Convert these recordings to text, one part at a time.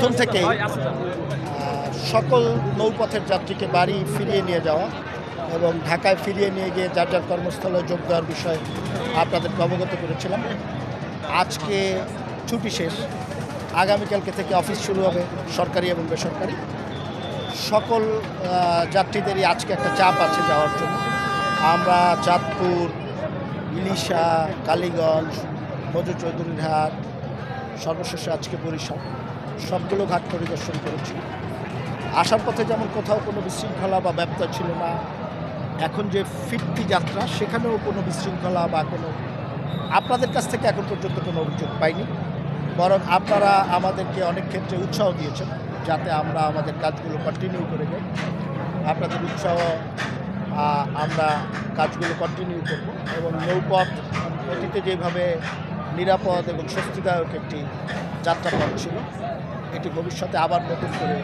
প্রথম থেকেই সকল নৌপথের যাত্রীকে বাড়ি ফিরিয়ে নিয়ে যাওয়া এবং ঢাকায় ফিরিয়ে নিয়ে গিয়ে যার যার কর্মস্থলে যোগ দেওয়ার বিষয়ে আপনাদেরকে অবগত করেছিলাম। আজকে ছুটি শেষ, আগামীকালকে থেকে অফিস শুরু হবে সরকারি এবং বেসরকারি। সকল যাত্রীদেরই আজকে একটা চাপ আছে যাওয়ার জন্য। আমরা চাঁদপুর, ইলিশা, কালীগঞ্জ, মজু চৌধুরীর হাট, সর্বশেষে আজকে বরিশাল সবগুলো ঘাট পরিদর্শন করেছি। আসার পথে যেমন কোথাও কোনো বিশৃঙ্খলা বা ব্যবস্থা ছিল না, এখন যে ফিরতি যাত্রা সেখানেও কোনো বিশৃঙ্খলা বা কোনো আপনাদের কাছ থেকে এখন পর্যন্ত কোনো অভিযোগ পাইনি। বরং আপনারা আমাদেরকে অনেক ক্ষেত্রে উৎসাহ দিয়েছেন যাতে আমরা আমাদের কাজগুলো কন্টিনিউ করে যাই। আপনাদের উৎসাহ আমরা কাজগুলো কন্টিনিউ করব এবং নৌপথ অতীতে যেভাবে নিরাপদ এবং স্বস্তিদায়ক একটি যাত্রাপথ ছিল, এটি ভবিষ্যতে আবার নতুন করে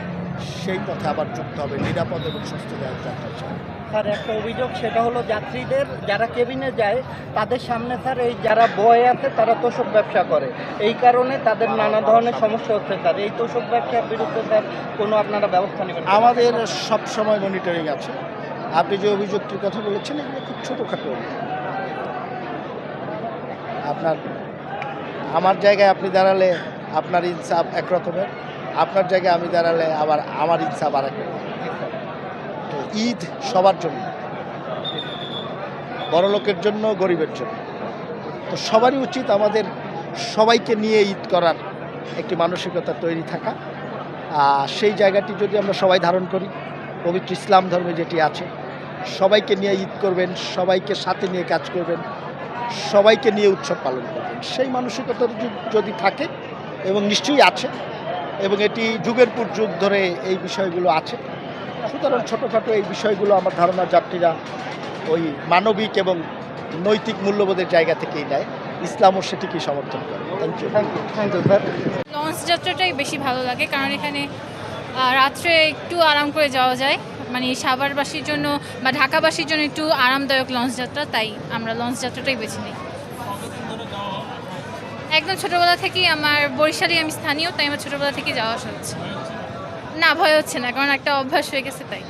সেই পথে আবার যুক্ত হবে নিরাপদ এবং স্বস্তিদায়ক যাত্রা হিসাবে। স্যার, একটা অভিযোগ, সেটা হলো যাত্রীদের যারা কেবিনে যায় তাদের সামনে স্যার এই যারা বয়ে আছে তারা তোষক ব্যবসা করে, এই কারণে তাদের নানা ধরনের সমস্যা হচ্ছে। স্যার, এই তোষক ব্যবসার বিরুদ্ধে স্যার কোনো আপনারা ব্যবস্থা নেবেন? আমাদের সব সময় মনিটরিং আছে। আপনি যে অভিযোগটির কথা বলেছেন এগুলো খুব ছোটোখাটো। আমার জায়গায় আপনি দাঁড়ালে আপনার ইনসাফ একরকমের, আপনার জায়গায় আমি দাঁড়ালে আবার আমার ইনসাফ আর এক রকম। তো ঈদ সবার জন্য, বড়লোকের জন্য, গরিবের জন্য। তো সবারই উচিত আমাদের সবাইকে নিয়ে ঈদ করার একটি মানসিকতা তৈরি থাকা। সেই জায়গাটি যদি আমরা সবাই ধারণ করি, পবিত্র ইসলাম ধর্মে যেটি আছে, সবাইকে নিয়ে ঈদ করবেন, সবাইকে সাথে নিয়ে কাজ করবেন, সবাইকে নিয়ে উৎসব পালন করবেন, সেই মানসিকতা যদি থাকে, এবং নিশ্চয়ই আছে, এবং এটি যুগের পর যুগ ধরে এই বিষয়গুলো আছে, সুতরাং ছোটোখাটো এই বিষয়গুলো আমার ধারণা যাত্রীরা ওই মানবিক এবং নৈতিক মূল্যবোধের জায়গা থেকেই নেয়। ইসলামও সেটিকেই সমর্থন করে। Thank you sir. লঞ্চ যাত্রাটাই বেশি ভালো লাগে, কারণ এখানে রাত্রে একটু আরাম করে যাওয়া যায়, মানে সাভারবাসীর জন্য বা ঢাকাবাসীর জন্য একটু আরামদায়ক লঞ্চ যাত্রা, তাই আমরা লঞ্চ যাত্রাটাই বেছে নিই। একদম ছোটোবেলা থেকেই আমার বরিশালে, আমি স্থানীয়, তাই আমার ছোটোবেলা থেকেই যাওয়া আসা হচ্ছে। না, ভয় হচ্ছে না, কারণ একটা অভ্যাস হয়ে গেছে তাই।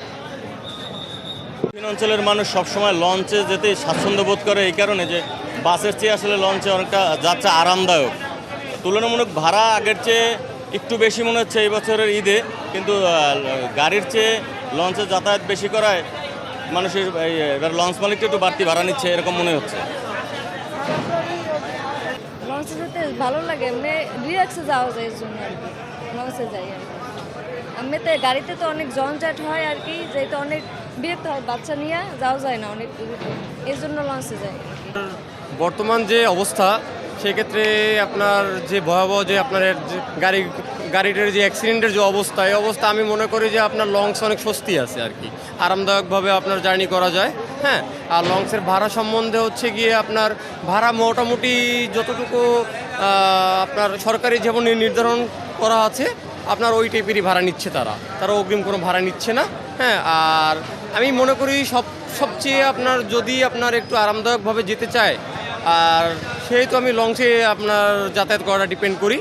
বিভিন্ন অঞ্চলের মানুষ সবসময় লঞ্চে যেতে স্বাচ্ছন্দ্য বোধ করে এই কারণে যে বাসের চেয়ে আসলে লঞ্চে অনেকটা যাত্রা আরামদায়ক। তুলনামূলক ভাড়া আগের চেয়ে একটু বেশি মনে হচ্ছে এই বছরের ঈদে, কিন্তু গাড়ির চেয়ে লঞ্চে যাতায়াত বেশি করায় মানুষের এবার লঞ্চ মালিকটা একটু বাড়তি ভাড়া নিচ্ছে এরকম মনে হচ্ছে। লঞ্চে যেতে ভালো লাগে, এমনি রিল্যাক্সে যাওয়া যায়, এর জন্য আর কি লঞ্চে যাই। আর কি এমনিতে গাড়িতে তো অনেক জঞ্জাট হয় আর কি, যেহেতু অনেক বিরক্ত হয়, বাচ্চা নিয়ে যাওয়া যায় না অনেক দূরে, এই জন্য লঞ্চে যাই। বর্তমান যে অবস্থা, সেক্ষেত্রে আপনার যে ভয়াবহ যে আপনার যে গাড়িটার যে অ্যাক্সিডেন্টের যে অবস্থা, এই অবস্থা আমি মনে করি যে আপনার লঞ্চ অনেক স্বস্তি আছে আর কি, আরামদায়কভাবে আপনার জার্নি করা যায়। হ্যাঁ, আর লঞ্চের ভাড়া সম্বন্ধে হচ্ছে গিয়ে আপনার ভাড়া মোটামুটি যতটুকু আপনার সরকারি যেমন নির্ধারণ করা আছে, আপনার ওই টাইপেরই ভাড়া নিচ্ছে তারা অগ্রিম কোনো ভাড়া নিচ্ছে না। হ্যাঁ, আর আমি মনে করি সবচেয়ে আপনার যদি আপনার একটু আরামদায়কভাবে যেতে চায়, আর সেহেতু আমি লঞ্চে আপনার যাতায়াত করাটা ডিপেন্ড করি।